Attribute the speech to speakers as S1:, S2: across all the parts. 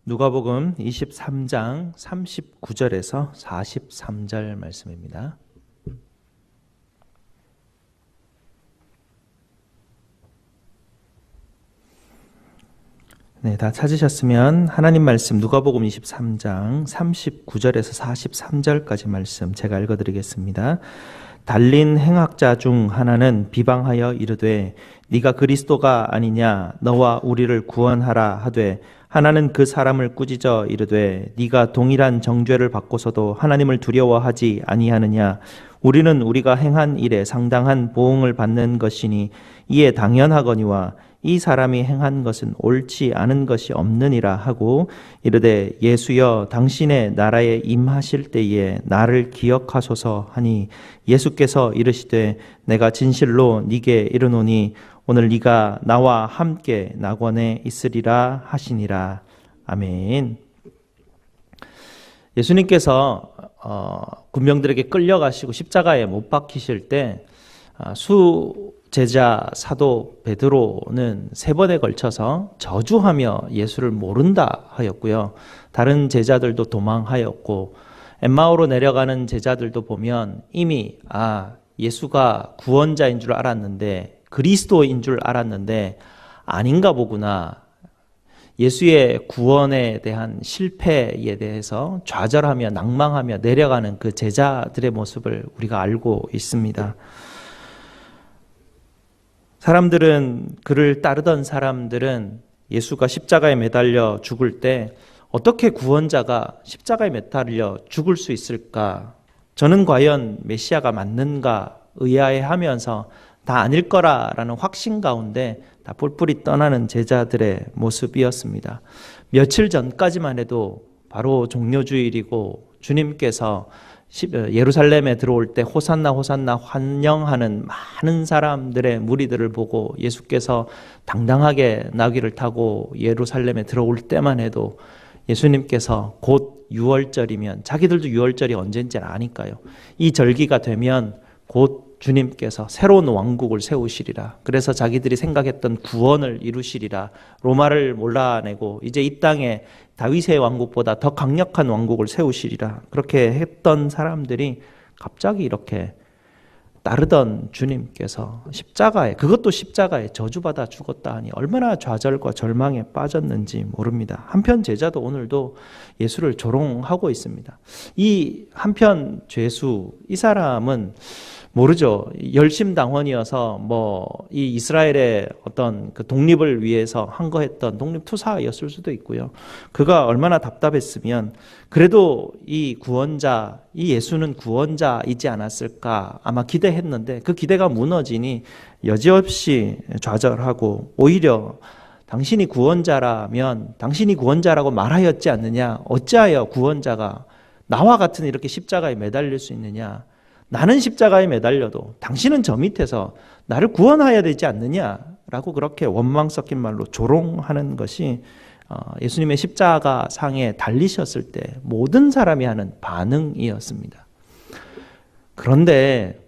S1: 누가복음 23장 39절에서 43절 말씀입니다. 네, 다 찾으셨으면 하나님 말씀 누가복음 23장 39절에서 43절까지 말씀 제가 읽어드리겠습니다. 달린 행악자 중 하나는 비방하여 이르되 네가 그리스도가 아니냐 너와 우리를 구원하라 하되 하나는 그 사람을 꾸짖어 이르되 네가 동일한 정죄를 받고서도 하나님을 두려워하지 아니하느냐 우리는 우리가 행한 일에 상당한 보응을 받는 것이니 이에 당연하거니와 이 사람이 행한 것은 옳지 않은 것이 없느니라 하고 이르되 예수여 당신의 나라에 임하실 때에 나를 기억하소서 하니 예수께서 이르시되 내가 진실로 네게 이르노니 오늘 네가 나와 함께 낙원에 있으리라 하시니라. 아멘. 예수님께서 군병들에게 끌려가시고 십자가에 못 박히실 때 제자 사도 베드로는 3번에 걸쳐서 저주하며 예수를 모른다 하였고요. 다른 제자들도 도망하였고 엠마오로 내려가는 제자들도 보면 이미 예수가 구원자인 줄 알았는데 그리스도인 줄 알았는데 아닌가 보구나. 예수의 구원에 대한 실패에 대해서 좌절하며 낭망하며 내려가는 그 제자들의 모습을 우리가 알고 있습니다. 그를 따르던 사람들은 예수가 십자가에 매달려 죽을 때 어떻게 구원자가 십자가에 매달려 죽을 수 있을까? 저는 과연 메시아가 맞는가 의아해하면서 다 아닐 거라라는 확신 가운데 다 뿔뿔이 떠나는 제자들의 모습이었습니다. 며칠 전까지만 해도 바로 종려주일이고 주님께서 예루살렘에 들어올 때 호산나 호산나 환영하는 많은 사람들의 무리들을 보고 예수께서 당당하게 나귀를 타고 예루살렘에 들어올 때만 해도 예수님께서 곧 6월절이면 자기들도 6월절이 언제인지는 아니까요. 이 절기가 되면 곧 주님께서 새로운 왕국을 세우시리라. 그래서 자기들이 생각했던 구원을 이루시리라. 로마를 몰아내고 이제 이 땅에 다윗의 왕국보다 더 강력한 왕국을 세우시리라. 그렇게 했던 사람들이 갑자기 이렇게 따르던 주님께서 그것도 십자가에 저주받아 죽었다 하니 얼마나 좌절과 절망에 빠졌는지 모릅니다. 한편 제자도 오늘도 예수를 조롱하고 있습니다. 이 한편 죄수, 이 사람은 모르죠. 열심당원이어서 이 이스라엘의 어떤 그 독립을 위해서 항거했던 독립투사였을 수도 있고요. 그가 얼마나 답답했으면 그래도 이 예수는 구원자이지 않았을까 아마 기대했는데 그 기대가 무너지니 여지없이 좌절하고 오히려 당신이 구원자라고 말하였지 않느냐? 어찌하여 구원자가 나와 같은 이렇게 십자가에 매달릴 수 있느냐? 나는 십자가에 매달려도 당신은 저 밑에서 나를 구원해야 되지 않느냐라고 그렇게 원망 섞인 말로 조롱하는 것이 예수님의 십자가 상에 달리셨을 때 모든 사람이 하는 반응이었습니다. 그런데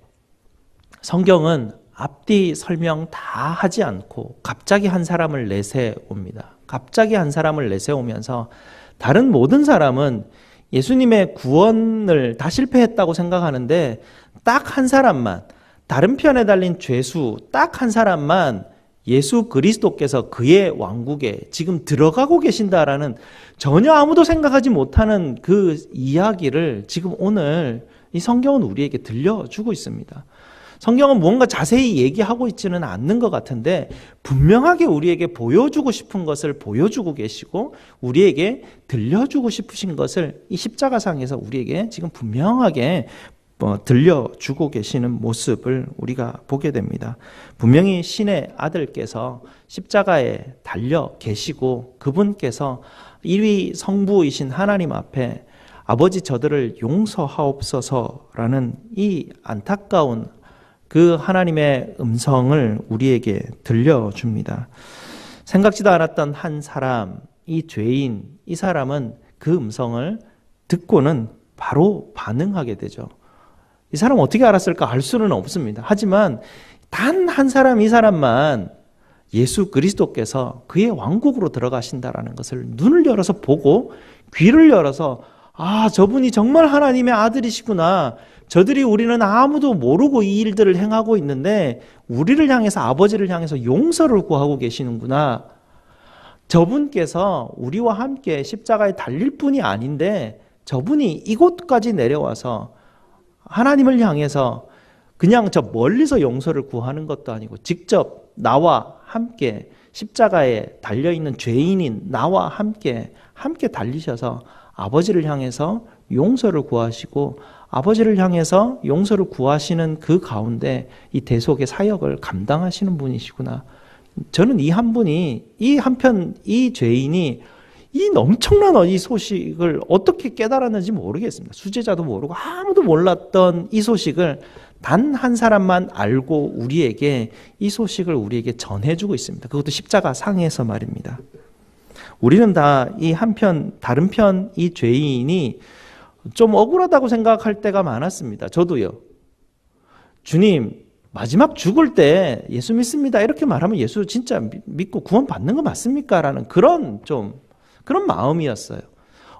S1: 성경은 앞뒤 설명 다 하지 않고 갑자기 한 사람을 내세웁니다. 갑자기 한 사람을 내세우면서 다른 모든 사람은 예수님의 구원을 다 실패했다고 생각하는데 딱 한 사람만, 다른 편에 달린 죄수 딱 한 사람만 예수 그리스도께서 그의 왕국에 지금 들어가고 계신다라는 전혀 아무도 생각하지 못하는 그 이야기를 지금 오늘 이 성경은 우리에게 들려주고 있습니다. 성경은 뭔가 자세히 얘기하고 있지는 않는 것 같은데 분명하게 우리에게 보여주고 싶은 것을 보여주고 계시고 우리에게 들려주고 싶으신 것을 이 십자가상에서 우리에게 지금 분명하게 들려주고 계시는 모습을 우리가 보게 됩니다. 분명히 신의 아들께서 십자가에 달려 계시고 그분께서 1위 성부이신 하나님 앞에 아버지 저들을 용서하옵소서라는 이 안타까운 그 하나님의 음성을 우리에게 들려줍니다. 생각지도 않았던 한 사람, 이 죄인, 이 사람은 그 음성을 듣고는 바로 반응하게 되죠. 이 사람 어떻게 알았을까 알 수는 없습니다. 하지만 단 한 사람, 이 사람만 예수 그리스도께서 그의 왕국으로 들어가신다라는 것을 눈을 열어서 보고 귀를 열어서 저분이 정말 하나님의 아들이시구나. 저들이 우리는 아무도 모르고 이 일들을 행하고 있는데 우리를 향해서 아버지를 향해서 용서를 구하고 계시는구나. 저분께서 우리와 함께 십자가에 달릴 뿐이 아닌데 저분이 이곳까지 내려와서 하나님을 향해서 그냥 저 멀리서 용서를 구하는 것도 아니고 직접 나와 함께 십자가에 달려있는 죄인인 나와 함께 달리셔서 아버지를 향해서 용서를 구하시고 아버지를 향해서 용서를 구하시는 그 가운데 이 대속의 사역을 감당하시는 분이시구나. 저는 이 한 분이 이 죄인이 이 엄청난 이 소식을 어떻게 깨달았는지 모르겠습니다. 수제자도 모르고 아무도 몰랐던 이 소식을 단 한 사람만 알고 이 소식을 우리에게 전해주고 있습니다. 그것도 십자가 상에서 말입니다. 우리는 다 이 다른 편 이 죄인이 좀 억울하다고 생각할 때가 많았습니다. 저도요. 주님, 마지막 죽을 때 예수 믿습니다. 이렇게 말하면 예수 진짜 믿고 구원 받는 거 맞습니까? 라는 그런 마음이었어요.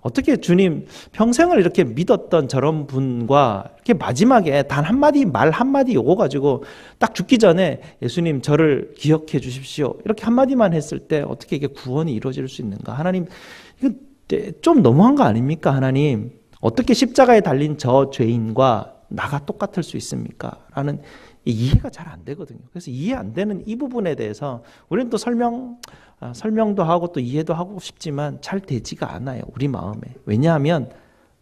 S1: 어떻게 주님 평생을 이렇게 믿었던 저런 분과 이렇게 마지막에 단 한마디 말 한마디 요거 가지고 딱 죽기 전에 예수님 저를 기억해 주십시오. 이렇게 한마디만 했을 때 어떻게 이게 구원이 이루어질 수 있는가? 하나님, 이거 좀 너무한 거 아닙니까? 하나님, 어떻게 십자가에 달린 저 죄인과 나가 똑같을 수 있습니까? 라는 이해가 잘 안 되거든요. 그래서 이해 안 되는 이 부분에 대해서 우리는 또 설명도 하고 또 이해도 하고 싶지만 잘 되지가 않아요. 우리 마음에. 왜냐하면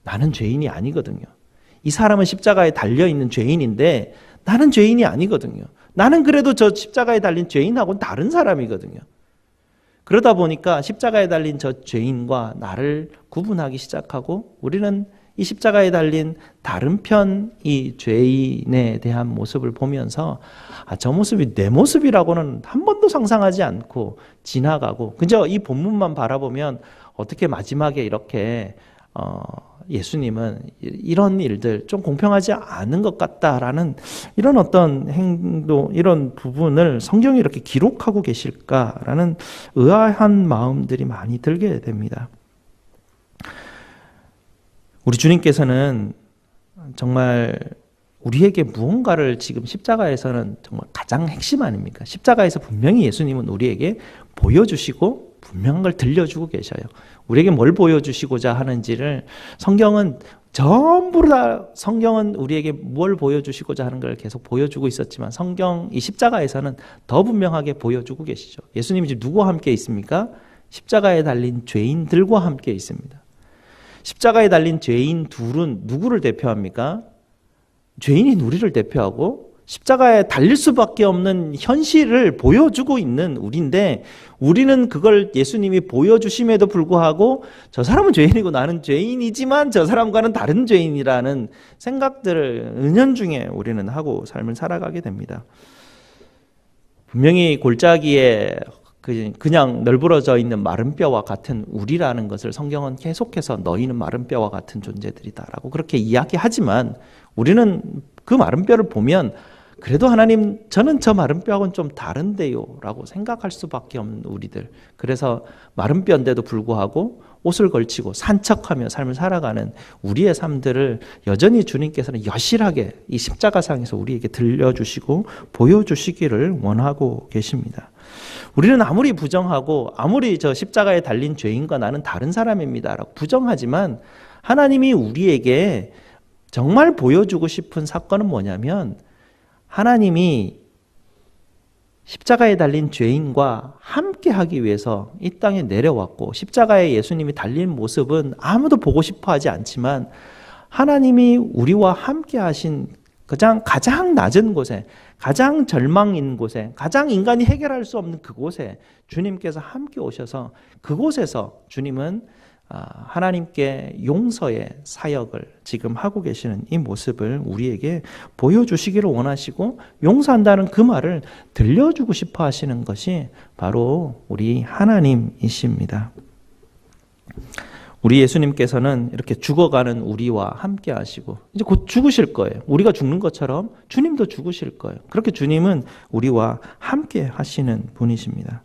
S1: 나는 죄인이 아니거든요. 이 사람은 십자가에 달려있는 죄인인데 나는 죄인이 아니거든요. 나는 그래도 저 십자가에 달린 죄인하고는 다른 사람이거든요. 그러다 보니까 십자가에 달린 저 죄인과 나를 구분하기 시작하고 우리는 이 십자가에 달린 다른 편 이 죄인에 대한 모습을 보면서 저 모습이 내 모습이라고는 한 번도 상상하지 않고 지나가고 그저 이 본문만 바라보면 어떻게 마지막에 이렇게 예수님은 이런 일들 좀 공평하지 않은 것 같다라는 이런 어떤 행동, 이런 부분을 성경이 이렇게 기록하고 계실까라는 의아한 마음들이 많이 들게 됩니다. 우리 주님께서는 정말 우리에게 무언가를 지금 십자가에서는 정말 가장 핵심 아닙니까? 십자가에서 분명히 예수님은 우리에게 보여주시고 분명한 걸 들려주고 계셔요. 우리에게 뭘 보여주시고자 하는지를 성경은 전부 다 성경은 우리에게 뭘 보여주시고자 하는 걸 계속 보여주고 있었지만 이 십자가에서는 더 분명하게 보여주고 계시죠. 예수님이 지금 누구와 함께 있습니까? 십자가에 달린 죄인들과 함께 있습니다. 십자가에 달린 죄인 둘은 누구를 대표합니까? 죄인인 우리를 대표하고 십자가에 달릴 수밖에 없는 현실을 보여주고 있는 우리인데 우리는 그걸 예수님이 보여주심에도 불구하고 저 사람은 죄인이고 나는 죄인이지만 저 사람과는 다른 죄인이라는 생각들을 은연중에 우리는 하고 삶을 살아가게 됩니다. 분명히 골짜기에 그냥 널브러져 있는 마른 뼈와 같은 우리라는 것을 성경은 계속해서 너희는 마른 뼈와 같은 존재들이다라고 그렇게 이야기하지만 우리는 그 마른 뼈를 보면 그래도 하나님 저는 저 마른 뼈하고는 좀 다른데요 라고 생각할 수밖에 없는 우리들. 그래서 마른 뼈인데도 불구하고 옷을 걸치고 산척하며 삶을 살아가는 우리의 삶들을 여전히 주님께서는 여실하게 이 십자가상에서 우리에게 들려주시고 보여주시기를 원하고 계십니다. 우리는 아무리 부정하고 아무리 저 십자가에 달린 죄인과 나는 다른 사람입니다 라고 부정하지만 하나님이 우리에게 정말 보여주고 싶은 사건은 뭐냐면 하나님이 십자가에 달린 죄인과 함께 하기 위해서 이 땅에 내려왔고 십자가에 예수님이 달린 모습은 아무도 보고 싶어 하지 않지만 하나님이 우리와 함께 하신 가장 낮은 곳에 가장 절망인 곳에 가장 인간이 해결할 수 없는 그곳에 주님께서 함께 오셔서 그곳에서 주님은 하나님께 용서의 사역을 지금 하고 계시는 이 모습을 우리에게 보여주시기를 원하시고 용서한다는 그 말을 들려주고 싶어 하시는 것이 바로 우리 하나님이십니다. 우리 예수님께서는 이렇게 죽어가는 우리와 함께 하시고 이제 곧 죽으실 거예요. 우리가 죽는 것처럼 주님도 죽으실 거예요. 그렇게 주님은 우리와 함께 하시는 분이십니다.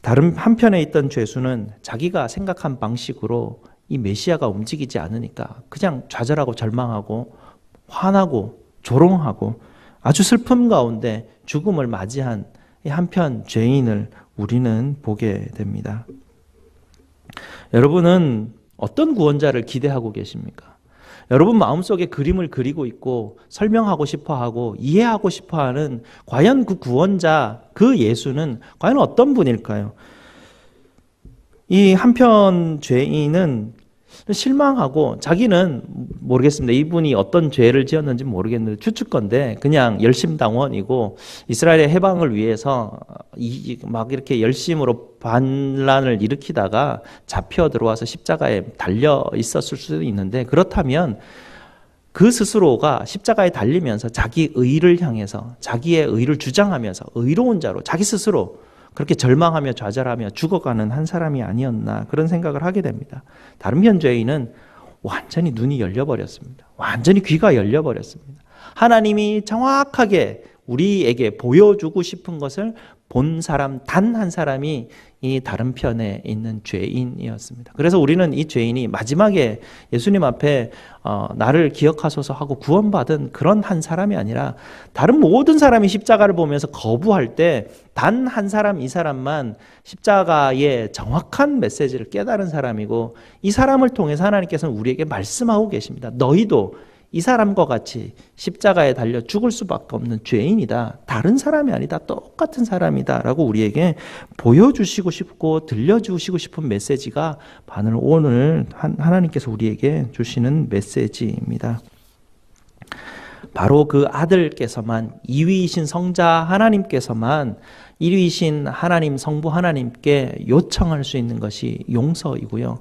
S1: 다른 한편에 있던 죄수는 자기가 생각한 방식으로 이 메시아가 움직이지 않으니까 그냥 좌절하고 절망하고 화나고 조롱하고 아주 슬픔 가운데 죽음을 맞이한 이 한편 죄인을 우리는 보게 됩니다. 여러분은 어떤 구원자를 기대하고 계십니까? 여러분 마음속에 그림을 그리고 있고 설명하고 싶어하고 이해하고 싶어하는 과연 그 구원자, 그 예수는 과연 어떤 분일까요? 이 한편 죄인은 실망하고 자기는 모르겠습니다. 이분이 어떤 죄를 지었는지 모르겠는데 추측건데 그냥 열심당원이고 이스라엘의 해방을 위해서 막 이렇게 열심으로 반란을 일으키다가 잡혀 들어와서 십자가에 달려 있었을 수도 있는데 그렇다면 그 스스로가 십자가에 달리면서 자기 의를 향해서 자기의 의를 주장하면서 의로운 자로 자기 스스로 그렇게 절망하며 좌절하며 죽어가는 한 사람이 아니었나 그런 생각을 하게 됩니다. 다른 편 죄인은 완전히 눈이 열려버렸습니다. 완전히 귀가 열려버렸습니다. 하나님이 정확하게 우리에게 보여주고 싶은 것을 본 사람 단 한 사람이 이 다른 편에 있는 죄인이었습니다. 그래서 우리는 이 죄인이 마지막에 예수님 앞에 나를 기억하소서 하고 구원받은 그런 한 사람이 아니라 다른 모든 사람이 십자가를 보면서 거부할 때 단 한 사람, 이 사람만 십자가의 정확한 메시지를 깨달은 사람이고 이 사람을 통해서 하나님께서는 우리에게 말씀하고 계십니다. 너희도 이 사람과 같이 십자가에 달려 죽을 수밖에 없는 죄인이다. 다른 사람이 아니다. 똑같은 사람이다. 라고 우리에게 보여주시고 싶고 들려주시고 싶은 메시지가 바로 오늘 하나님께서 우리에게 주시는 메시지입니다. 바로 그 아들께서만 2위이신 성자 하나님께서만 1위이신 하나님 성부 하나님께 요청할 수 있는 것이 용서이고요.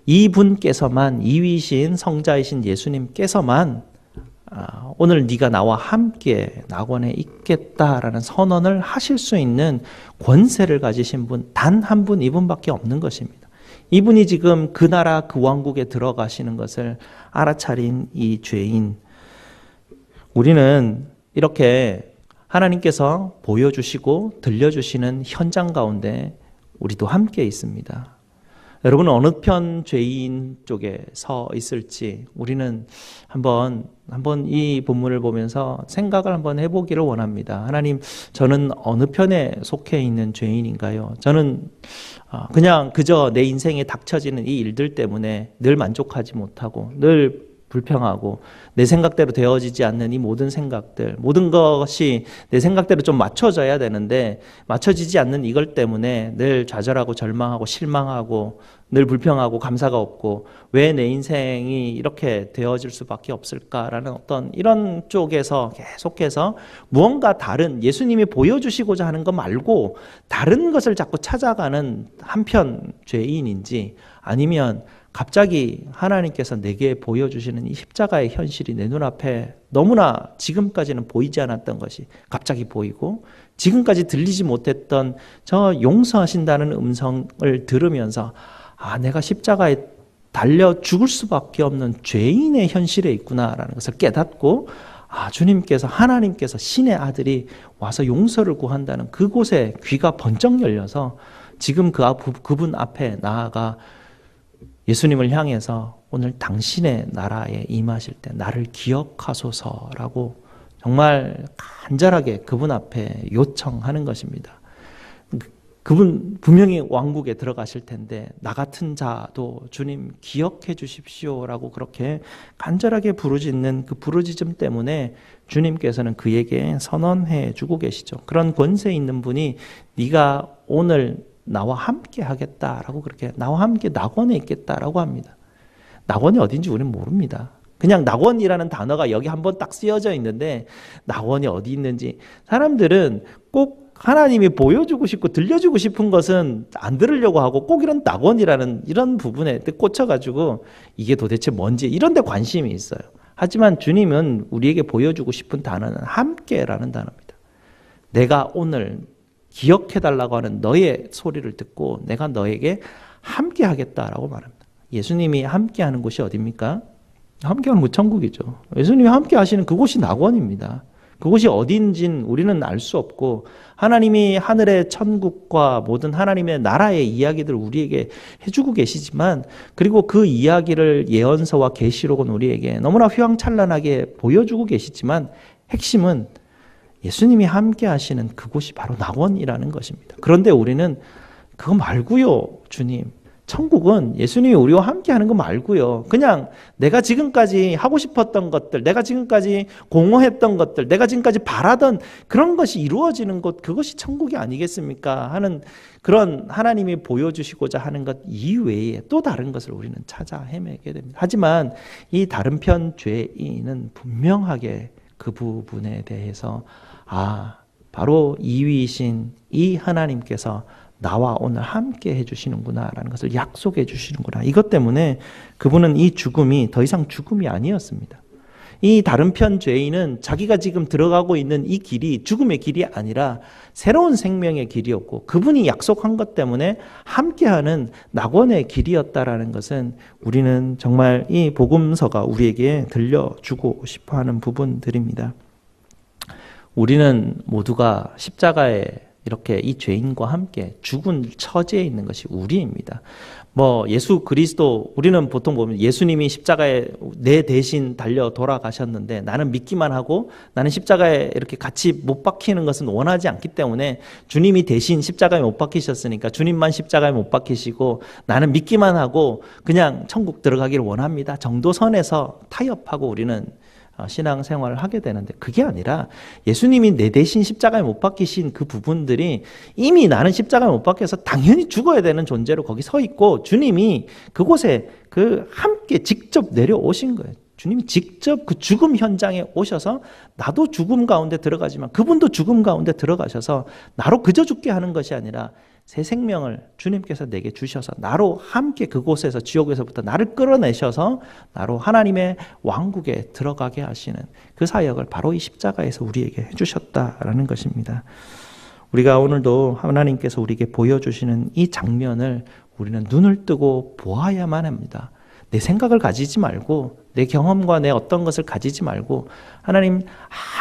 S1: 이분께서만 2위이신 성자이신 예수님께서만 오늘 네가 나와 함께 낙원에 있겠다라는 선언을 하실 수 있는 권세를 가지신 분 단 한 분 이분밖에 없는 것입니다. 이분이 지금 그 나라 그 왕국에 들어가시는 것을 알아차린 이 죄인, 우리는 이렇게 하나님께서 보여주시고 들려주시는 현장 가운데 우리도 함께 있습니다. 여러분은 어느 편 죄인 쪽에 서 있을지 우리는 한번 이 본문을 보면서 생각을 한번 해보기를 원합니다. 하나님, 저는 어느 편에 속해 있는 죄인인가요? 저는 그냥 그저 내 인생에 닥쳐지는 이 일들 때문에 늘 만족하지 못하고 늘 불평하고 내 생각대로 되어지지 않는 이 모든 생각들, 모든 것이 내 생각대로 좀 맞춰져야 되는데 맞춰지지 않는 이걸 때문에 늘 좌절하고 절망하고 실망하고 늘 불평하고 감사가 없고 왜 내 인생이 이렇게 되어질 수밖에 없을까라는 어떤 이런 쪽에서 계속해서 무언가 다른 예수님이 보여주시고자 하는 것 말고 다른 것을 자꾸 찾아가는 한편 죄인인지, 아니면 갑자기 하나님께서 내게 보여주시는 이 십자가의 현실이 내 눈앞에 너무나 지금까지는 보이지 않았던 것이 갑자기 보이고 지금까지 들리지 못했던 저 용서하신다는 음성을 들으면서 내가 십자가에 달려 죽을 수밖에 없는 죄인의 현실에 있구나라는 것을 깨닫고 주님께서, 하나님께서, 신의 아들이 와서 용서를 구한다는 그곳에 귀가 번쩍 열려서 지금 그분 앞에 나아가 예수님을 향해서 오늘 당신의 나라에 임하실 때 나를 기억하소서라고 정말 간절하게 그분 앞에 요청하는 것입니다. 그분 분명히 왕국에 들어가실 텐데 나 같은 자도 주님 기억해 주십시오라고 그렇게 간절하게 부르짖는 그 부르짖음 때문에 주님께서는 그에게 선언해 주고 계시죠. 그런 권세 있는 분이 네가 오늘 나와 함께 하겠다라고, 그렇게 나와 함께 낙원에 있겠다라고 합니다. 낙원이 어딘지 우리는 모릅니다. 그냥 낙원이라는 단어가 여기 한번 딱 쓰여져 있는데 낙원이 어디 있는지, 사람들은 꼭 하나님이 보여주고 싶고 들려주고 싶은 것은 안 들으려고 하고 꼭 이런 낙원이라는 이런 부분에 꽂혀가지고 이게 도대체 뭔지 이런 데 관심이 있어요. 하지만 주님은 우리에게 보여주고 싶은 단어는 함께라는 단어입니다. 내가 오늘 기억해달라고 하는 너의 소리를 듣고 내가 너에게 함께 하겠다라고 말합니다. 예수님이 함께 하는 곳이 어디입니까? 함께 하는 곳 천국이죠. 예수님이 함께 하시는 그곳이 낙원입니다. 그곳이 어딘진 우리는 알 수 없고 하나님이 하늘의 천국과 모든 하나님의 나라의 이야기들을 우리에게 해주고 계시지만 그리고 그 이야기를 예언서와 계시록은 우리에게 너무나 휘황찬란하게 보여주고 계시지만 핵심은 예수님이 함께 하시는 그곳이 바로 낙원이라는 것입니다. 그런데 우리는 그거 말고요, 주님. 천국은 예수님이 우리와 함께 하는 거 말고요. 그냥 내가 지금까지 하고 싶었던 것들, 내가 지금까지 공허했던 것들, 내가 지금까지 바라던 그런 것이 이루어지는 곳, 그것이 천국이 아니겠습니까? 하는 그런 하나님이 보여주시고자 하는 것 이외에 또 다른 것을 우리는 찾아 헤매게 됩니다. 하지만 이 다른 편 죄인은 분명하게 그 부분에 대해서 바로 2위이신 이 하나님께서 나와 오늘 함께 해주시는구나 라는 것을 약속해 주시는구나. 이것 때문에 그분은 이 죽음이 더 이상 죽음이 아니었습니다. 이 다른 편 죄인은 자기가 지금 들어가고 있는 이 길이 죽음의 길이 아니라 새로운 생명의 길이었고 그분이 약속한 것 때문에 함께하는 낙원의 길이었다라는 것은 우리는 정말 이 복음서가 우리에게 들려주고 싶어하는 부분들입니다. 우리는 모두가 십자가에 이렇게 이 죄인과 함께 죽은 처지에 있는 것이 우리입니다. 예수 그리스도, 우리는 보통 보면 예수님이 십자가에 내 대신 달려 돌아가셨는데 나는 믿기만 하고 나는 십자가에 이렇게 같이 못 박히는 것은 원하지 않기 때문에 주님이 대신 십자가에 못 박히셨으니까 주님만 십자가에 못 박히시고 나는 믿기만 하고 그냥 천국 들어가기를 원합니다 정도 선에서 타협하고 우리는 신앙생활을 하게 되는데 그게 아니라 예수님이 내 대신 십자가에 못 박히신 그 부분들이 이미 나는 십자가에 못 박혀서 당연히 죽어야 되는 존재로 거기 서 있고 주님이 그곳에 함께 직접 내려오신 거예요. 주님이 직접 그 죽음 현장에 오셔서 나도 죽음 가운데 들어가지만 그분도 죽음 가운데 들어가셔서 나로 그저 죽게 하는 것이 아니라 새 생명을 주님께서 내게 주셔서 나로 함께 그곳에서 지옥에서부터 나를 끌어내셔서 나로 하나님의 왕국에 들어가게 하시는 그 사역을 바로 이 십자가에서 우리에게 해주셨다라는 것입니다. 우리가 오늘도 하나님께서 우리에게 보여주시는 이 장면을 우리는 눈을 뜨고 보아야만 합니다. 내 생각을 가지지 말고 내 경험과 내 어떤 것을 가지지 말고 하나님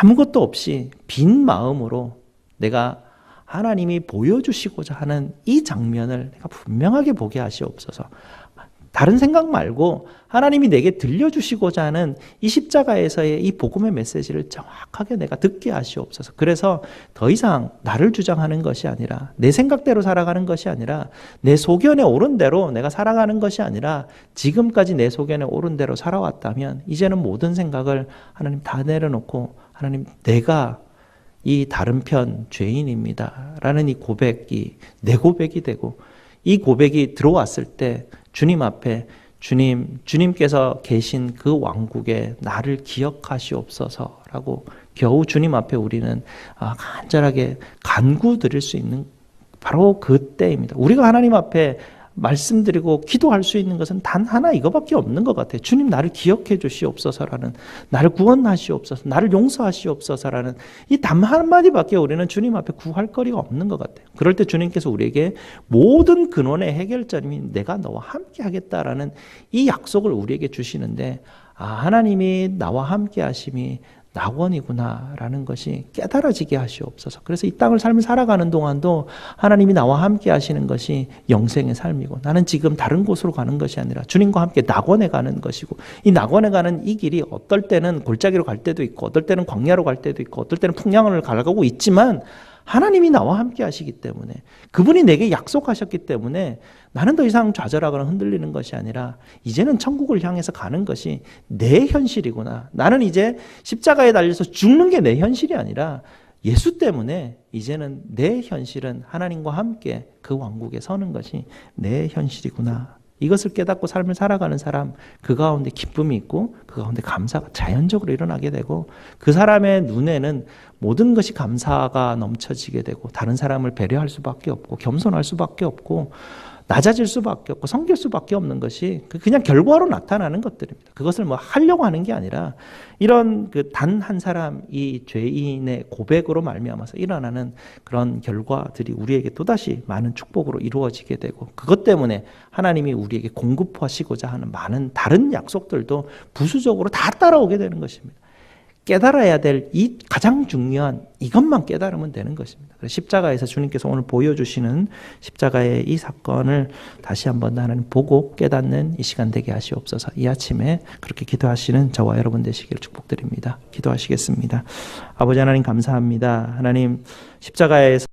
S1: 아무것도 없이 빈 마음으로 내가 하나님이 보여주시고자 하는 이 장면을 내가 분명하게 보게 하시옵소서. 다른 생각 말고 하나님이 내게 들려주시고자 하는 이 십자가에서의 이 복음의 메시지를 정확하게 내가 듣게 하시옵소서. 그래서 더 이상 나를 주장하는 것이 아니라 내 생각대로 살아가는 것이 아니라 내 소견에 오른 대로 내가 살아가는 것이 아니라 지금까지 내 소견에 오른 대로 살아왔다면 이제는 모든 생각을 하나님 다 내려놓고 하나님 내가 이 다른 편 죄인입니다 라는 이 고백이 내 고백이 되고 이 고백이 들어왔을 때 주님 앞에 주님께서 계신 그 왕국에 나를 기억하시옵소서라고 겨우 주님 앞에 우리는 간절하게 간구드릴 수 있는 바로 그때입니다. 우리가 하나님 앞에 말씀드리고 기도할 수 있는 것은 단 하나 이거밖에 없는 것 같아요. 주님 나를 기억해 주시옵소서라는, 나를 구원하시옵소서, 나를 용서하시옵소서라는 이 단 한마디밖에 우리는 주님 앞에 구할 거리가 없는 것 같아요. 그럴 때 주님께서 우리에게 모든 근원의 해결점인 내가 너와 함께 하겠다라는 이 약속을 우리에게 주시는데 하나님이 나와 함께 하심이 낙원이구나라는 것이 깨달아지게 하시옵소서. 그래서 이 땅을 삶을 살아가는 동안도 하나님이 나와 함께 하시는 것이 영생의 삶이고 나는 지금 다른 곳으로 가는 것이 아니라 주님과 함께 낙원에 가는 것이고 이 낙원에 가는 이 길이 어떨 때는 골짜기로 갈 때도 있고 어떨 때는 광야로 갈 때도 있고 어떨 때는 풍랑을 가고 있지만 하나님이 나와 함께 하시기 때문에 그분이 내게 약속하셨기 때문에 나는 더 이상 좌절하거나 흔들리는 것이 아니라 이제는 천국을 향해서 가는 것이 내 현실이구나. 나는 이제 십자가에 달려서 죽는 게 내 현실이 아니라 예수 때문에 이제는 내 현실은 하나님과 함께 그 왕국에 서는 것이 내 현실이구나. 이것을 깨닫고 삶을 살아가는 사람, 그 가운데 기쁨이 있고 그 가운데 감사가 자연적으로 일어나게 되고 그 사람의 눈에는 모든 것이 감사가 넘쳐지게 되고 다른 사람을 배려할 수밖에 없고 겸손할 수밖에 없고 낮아질 수밖에 없고 섬길 수밖에 없는 것이 그냥 결과로 나타나는 것들입니다. 그것을 뭐 하려고 하는 게 아니라 이런 그 단 한 사람 이 죄인의 고백으로 말미암아서 일어나는 그런 결과들이 우리에게 또다시 많은 축복으로 이루어지게 되고 그것 때문에 하나님이 우리에게 공급하시고자 하는 많은 다른 약속들도 부수적으로 다 따라오게 되는 것입니다. 깨달아야 될 이 가장 중요한 이것만 깨달으면 되는 것입니다. 그래서 십자가에서 주님께서 오늘 보여주시는 십자가의 이 사건을 다시 한번 하나님 보고 깨닫는 이 시간 되게 하시옵소서. 이 아침에 그렇게 기도하시는 저와 여러분 되시기를 축복드립니다. 기도하시겠습니다. 아버지 하나님 감사합니다. 하나님 십자가에서